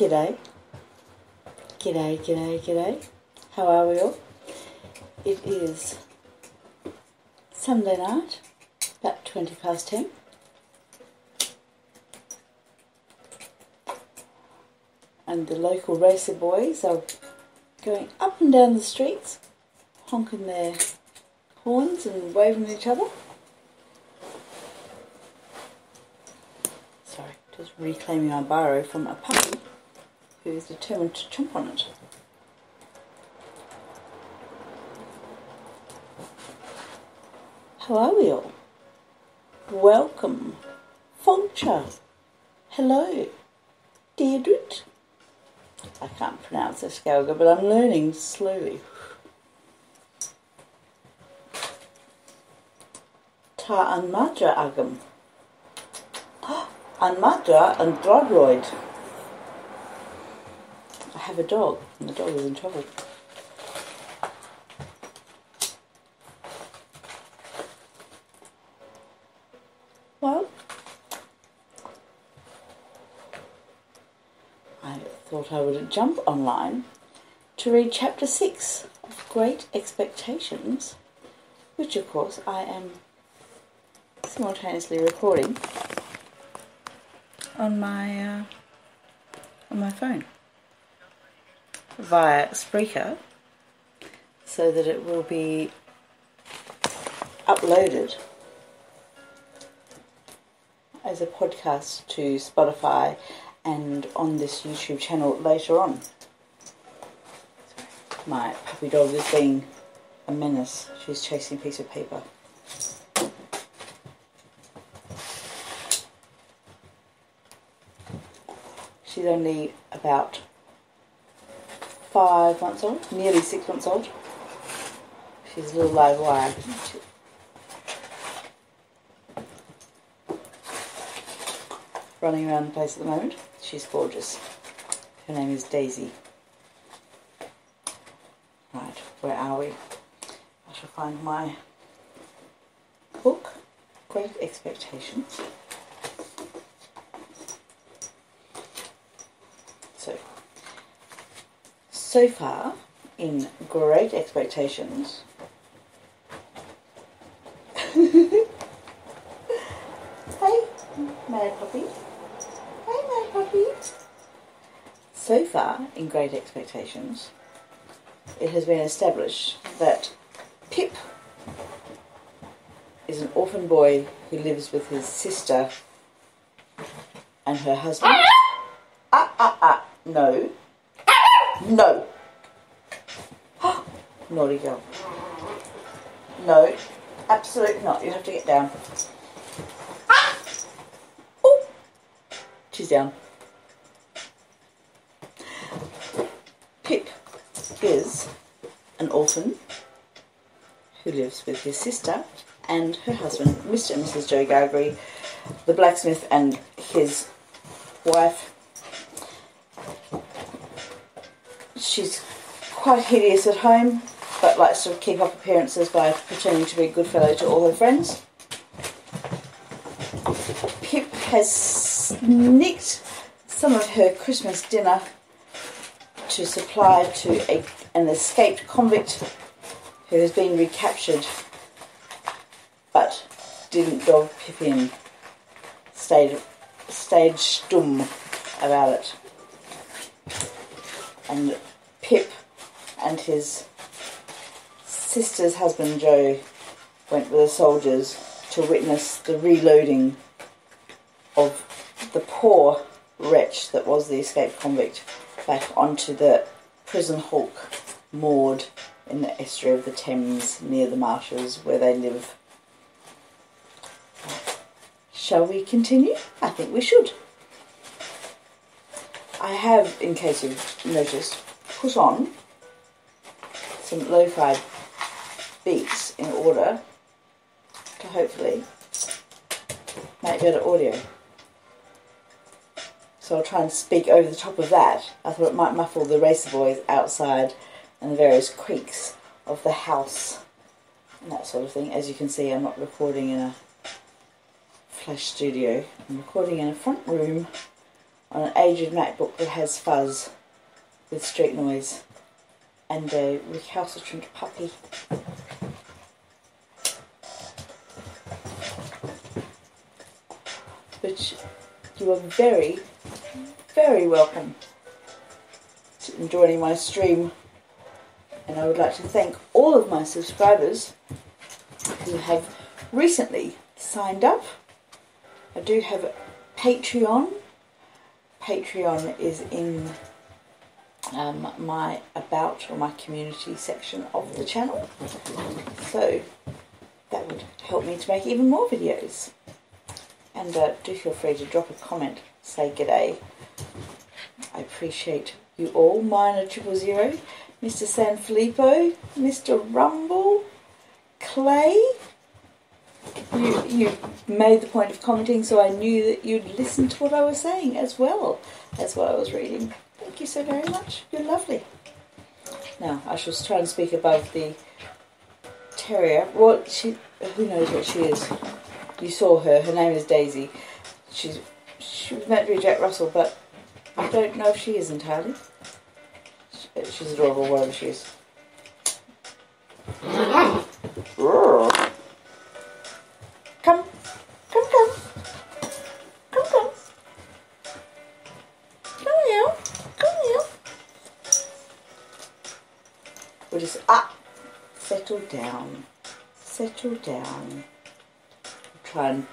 G'day. G'day, g'day, g'day. How are we all? It is Sunday night, about 20 past 10. And the local racer boys are going up and down the streets, honking their horns and waving at each other. Sorry, just reclaiming my biro from a puppy who is determined to chomp on it. How are we all? Welcome. Fulcher. Hello. Deirdre. I can't pronounce this Skelga, but I'm learning slowly. Ta Anmadra Agam. Anmadra and Drodroid. I have a dog, and the dog is in trouble. Well, I thought I would jump online to read chapter 6 of Great Expectations, which of course I am simultaneously recording on my phone via Spreaker, so that it will be uploaded as a podcast to Spotify and on this YouTube channel later on. My puppy dog is being a menace. She's chasing a piece of paper. She's only about 5 months old, nearly 6 months old. She's a little live wire. Running around the place at the moment. She's gorgeous. Her name is Daisy. Right, where are we? I shall find my book, Great Expectations. So far in Great Expectations, hey, mad puppy. Hey, mad puppy. So far in Great Expectations, it has been established that Pip is an orphan boy who lives with his sister and her husband. No. No. Naughty girl. No, absolutely not. You have to get down. Oh, she's down. Pip is an orphan who lives with his sister and her husband, Mr. and Mrs. Joe Gargery, the blacksmith, and his wife. She's quite hideous at home, but likes to keep up appearances by pretending to be a good fellow to all her friends. Pip has nicked some of her Christmas dinner to supply to an escaped convict who has been recaptured, but didn't dog Pip in. Stayed stum about it. And Pip and his sister's husband Joe went with the soldiers to witness the reloading of the poor wretch that was the escaped convict back onto the prison hulk moored in the estuary of the Thames near the marshes where they live. Shall we continue? I think we should. I have, in case you've noticed, put on some lo-fi beats in order to hopefully make better audio. So I'll try and speak over the top of that. I thought it might muffle the racer boys outside and the various creaks of the house and that sort of thing. As you can see, I'm not recording in a flash studio. I'm recording in a front room on an aged MacBook that has fuzz with street noise and a recalcitrant puppy. But you are very, very welcome to joining my stream, and I would like to thank all of my subscribers who have recently signed up. I do have a Patreon. Patreon is in my about or my community section of the channel, so that would help me to make even more videos. And do feel free to drop a comment, say g'day. I appreciate you all. Minor 000, Mr. Sanfilippo, Mr. Rumble, Clay. You made the point of commenting, so I knew that you'd listen to what I was saying as well as what I was reading. Thank you so very much. You're lovely. Now, I shall try and speak above the terrier. Who knows what she is? You saw her. Her name is Daisy. She was meant to be Jack Russell, but I don't know if she is entirely. She's adorable, whatever she is. Come. Come, come. Come, come. Come here. Come here. We'll just, settle down. Settle down. Try and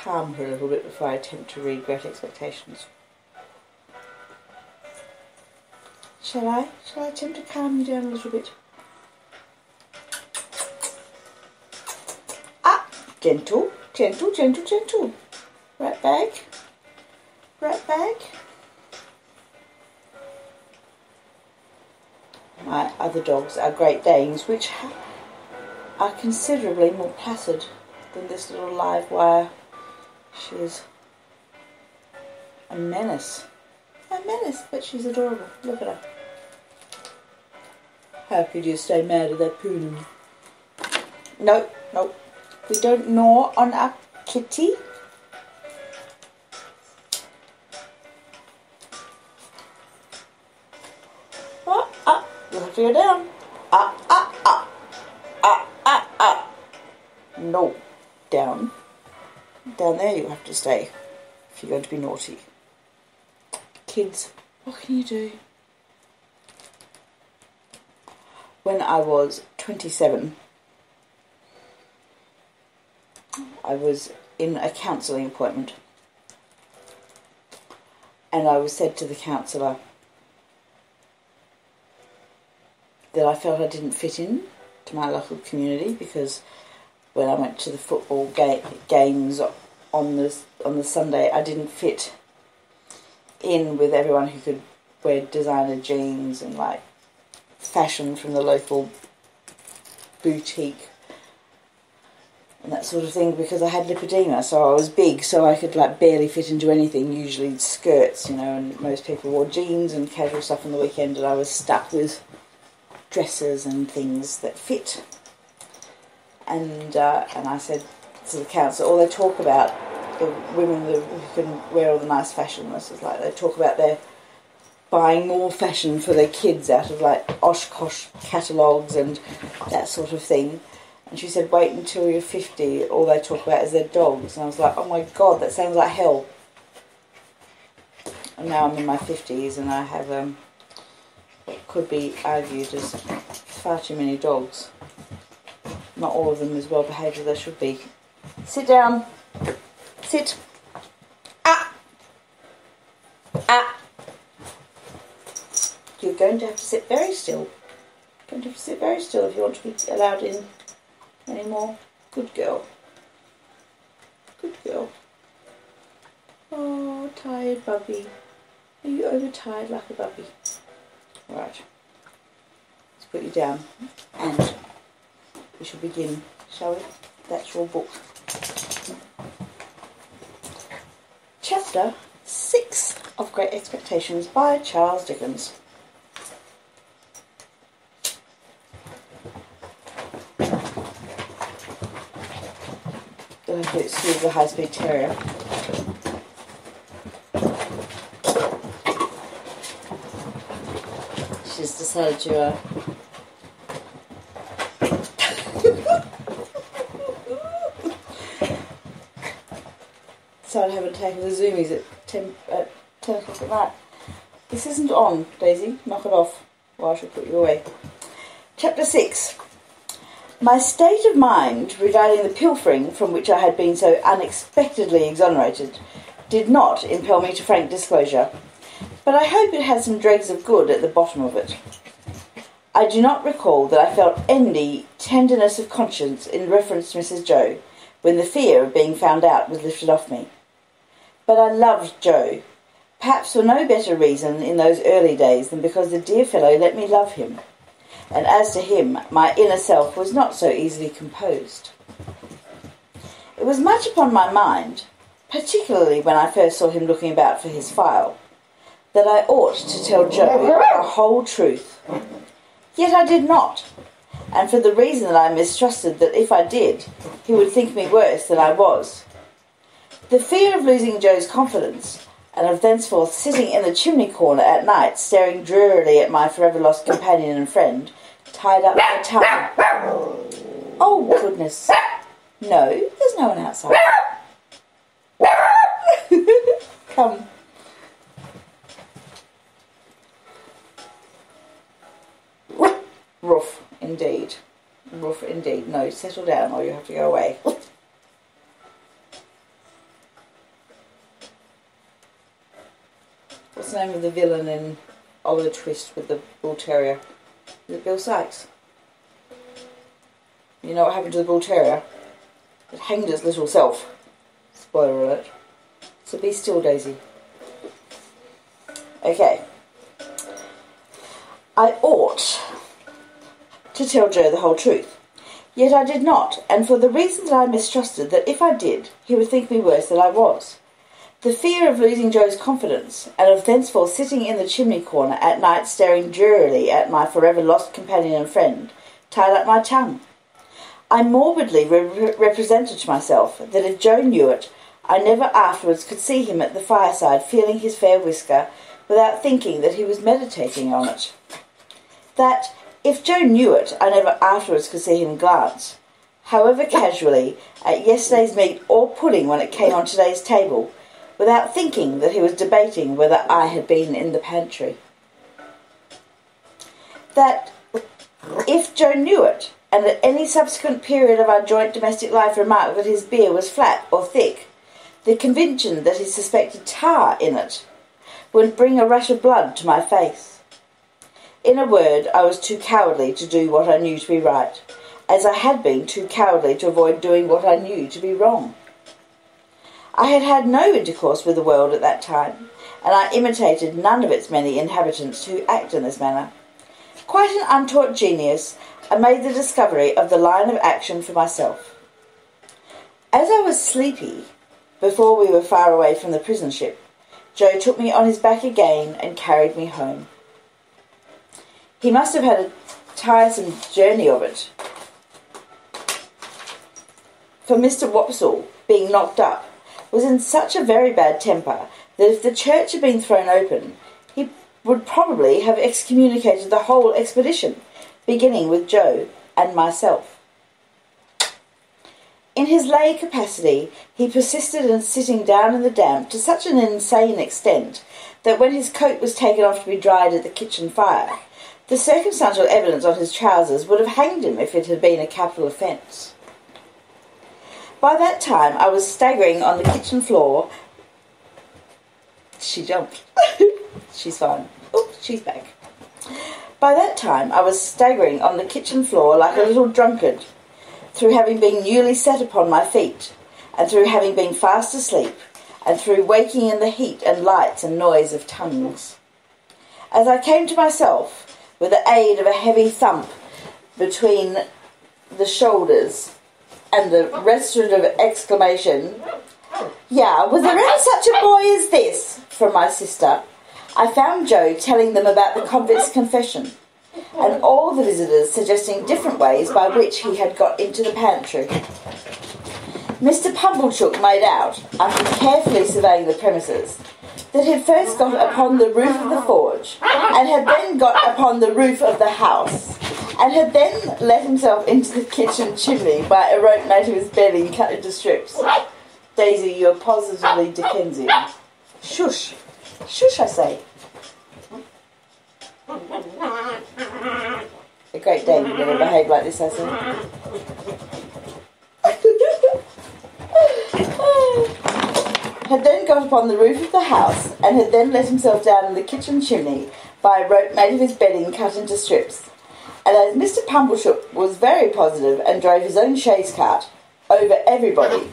calm her a little bit before I attempt to read Great Expectations. Shall I? Shall I attempt to calm you down a little bit? Gentle, gentle, gentle, gentle. Right back. Right back. My other dogs are Great Danes, which are considerably more placid than this little live wire. She is a menace. A menace, but she's adorable. Look at her. How could you stay mad at that poodle? Nope, nope. We don't gnaw on our kitty. You'll have to go down. No. Down. Down there you have to stay if you're going to be naughty. Kids, what can you do? When I was 27, I was in a counselling appointment, and I was said to the counsellor that I felt I didn't fit in to my local community, because when I went to the football games on the Sunday, I didn't fit in with everyone who could wear designer jeans and like fashion from the local boutique and that sort of thing, because I had lipedema, so I was big, so I could like barely fit into anything, usually skirts, you know, and most people wore jeans and casual stuff on the weekend, and I was stuck with dresses and things that fit. And I said to the council, they talk about the women who can wear all the nice fashion. This is like, they talk about their buying more fashion for their kids out of like Oshkosh catalogues and that sort of thing. And she said, wait until you're 50, all they talk about is their dogs. And I was like, oh my God, that sounds like hell. And now I'm in my 50s and I have what could be argued as far too many dogs. Not all of them as well behaved as they should be. Sit down. Sit. You're going to have to sit very still. You're going to have to sit very still if you want to be allowed in anymore. Good girl. Good girl. Oh, tired puppy. Are you overtired like a puppy? Right. Let's put you down and we shall begin, shall we? That's your book. Chapter 6 of Great Expectations by Charles Dickens. You'll have to excuse the high-speed terrier. decided to decided to have a take of the zoomies at 10 o'clock at night. This isn't on, Daisy. Knock it off, or I shall put you away. Chapter 6. My state of mind regarding the pilfering from which I had been so unexpectedly exonerated did not impel me to frank disclosure, but I hope it had some dregs of good at the bottom of it. I do not recall that I felt any tenderness of conscience in reference to Mrs. Joe when the fear of being found out was lifted off me. But I loved Joe, perhaps for no better reason in those early days than because the dear fellow let me love him, and as to him, my inner self was not so easily composed. It was much upon my mind, particularly when I first saw him looking about for his file, that I ought to tell Joe the whole truth. Yet I did not, and for the reason that I mistrusted that if I did, he would think me worse than I was. The fear of losing Joe's confidence, and of thenceforth sitting in the chimney corner at night staring drearily at my forever lost companion and friend, tied up my tongue. Oh, goodness. No, there's no one outside. Come. Rough, indeed. Rough, indeed. No, settle down or you have to go away. What's the name of the villain in Oliver Twist with the bull terrier? Is it Bill Sykes? You know what happened to the bull terrier? It hanged its little self. Spoiler alert. So be still, Daisy. Okay. I ought to tell Joe the whole truth. Yet I did not, and for the reason that I mistrusted that if I did, he would think me worse than I was. The fear of losing Joe's confidence, and of thenceforth sitting in the chimney corner at night staring drearily at my forever lost companion and friend, tied up my tongue. I morbidly represented to myself that if Joe knew it, I never afterwards could see him at the fireside feeling his fair whisker without thinking that he was meditating on it. That, if Joe knew it, I never afterwards could see him glance, however casually, at yesterday's meat or pudding when it came on today's table, without thinking that he was debating whether I had been in the pantry. That, if Joe knew it, and at any subsequent period of our joint domestic life remarked that his beer was flat or thick, the conviction that he suspected tar in it would bring a rush of blood to my face. In a word, I was too cowardly to do what I knew to be right, as I had been too cowardly to avoid doing what I knew to be wrong. I had had no intercourse with the world at that time, and I imitated none of its many inhabitants who act in this manner. Quite an untaught genius, I made the discovery of the line of action for myself. As I was sleepy, before we were far away from the prison ship, Joe took me on his back again and carried me home. He must have had a tiresome journey of it, for Mr. Wopsle, being knocked up, was in such a very bad temper that if the church had been thrown open, he would probably have excommunicated the whole expedition, beginning with Joe and myself. In his lay capacity, he persisted in sitting down in the damp to such an insane extent that when his coat was taken off to be dried at the kitchen fire, the circumstantial evidence on his trousers would have hanged him if it had been a capital offence. By that time, I was staggering on the kitchen floor. She jumped. She's fine. Oh, she's back. By that time, I was staggering on the kitchen floor like a little drunkard, through having been newly set upon my feet, and through having been fast asleep, and through waking in the heat and lights and noise of tongues. As I came to myself, with the aid of a heavy thump between the shoulders, and the restorative exclamation, "Yeah, was there ever such a boy as this?" from my sister, I found Joe telling them about the convict's confession, and all the visitors suggesting different ways by which he had got into the pantry. Mr. Pumblechook made out, after carefully surveying the premises, that he had first got upon the roof of the forge, and had then got upon the roof of the house, and had then let himself into the kitchen chimney by a rope made of his belly cut into strips. Daisy, you're positively Dickensian. Shush. Shush, I say. A great day you never behave like this, I say. Had then got upon the roof of the house, and had then let himself down in the kitchen chimney by a rope made of his bedding cut into strips. And as Mr. Pumblechook was very positive and drove his own chaise cart over everybody,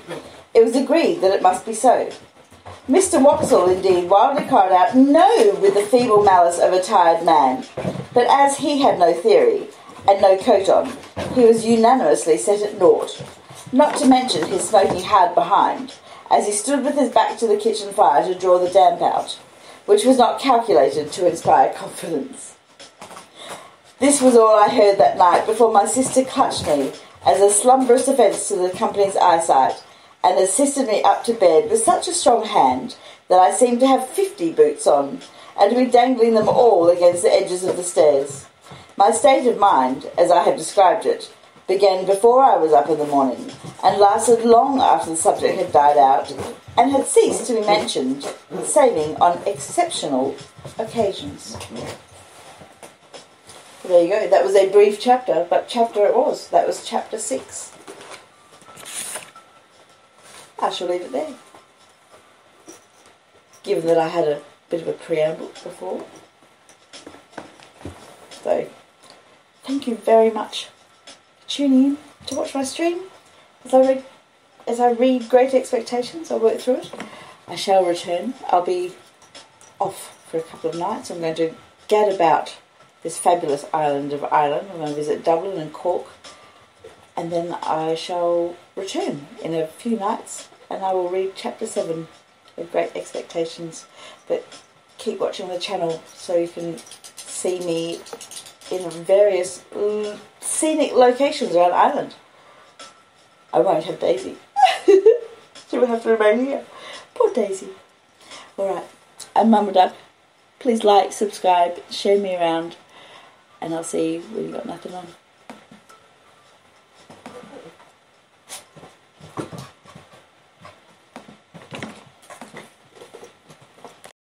it was agreed that it must be so. Mr. Wopsle, indeed, wildly cried out, "No," with the feeble malice of a tired man. But as he had no theory, and no coat on, he was unanimously set at naught, not to mention his smoking hard behind, as he stood with his back to the kitchen fire to draw the damp out, which was not calculated to inspire confidence. This was all I heard that night before my sister clutched me as a slumberous offence to the company's eyesight, and assisted me up to bed with such a strong hand that I seemed to have 50 boots on, and to be dangling them all against the edges of the stairs. My state of mind, as I have described it, began before I was up in the morning, and lasted long after the subject had died out, and had ceased to be mentioned, saving on exceptional occasions. There you go. That was a brief chapter, but chapter it was. That was chapter 6. I shall leave it there, given that I had a bit of a preamble before. So, thank you very much for tuning in to watch my stream. As I read Great Expectations, I'll work through it. I shall return. I'll be off for a couple of nights. I'm going to gad about this fabulous island of Ireland. I'm going to visit Dublin and Cork, and then I shall return in a few nights, and I will read chapter 7 of Great Expectations. But keep watching the channel so you can see me in various scenic locations around Ireland. I won't have Daisy. She will have to remain here. Poor Daisy. Alright, I'm Mama Duck. Please like, subscribe, share me around, and I'll see you when you've got nothing on.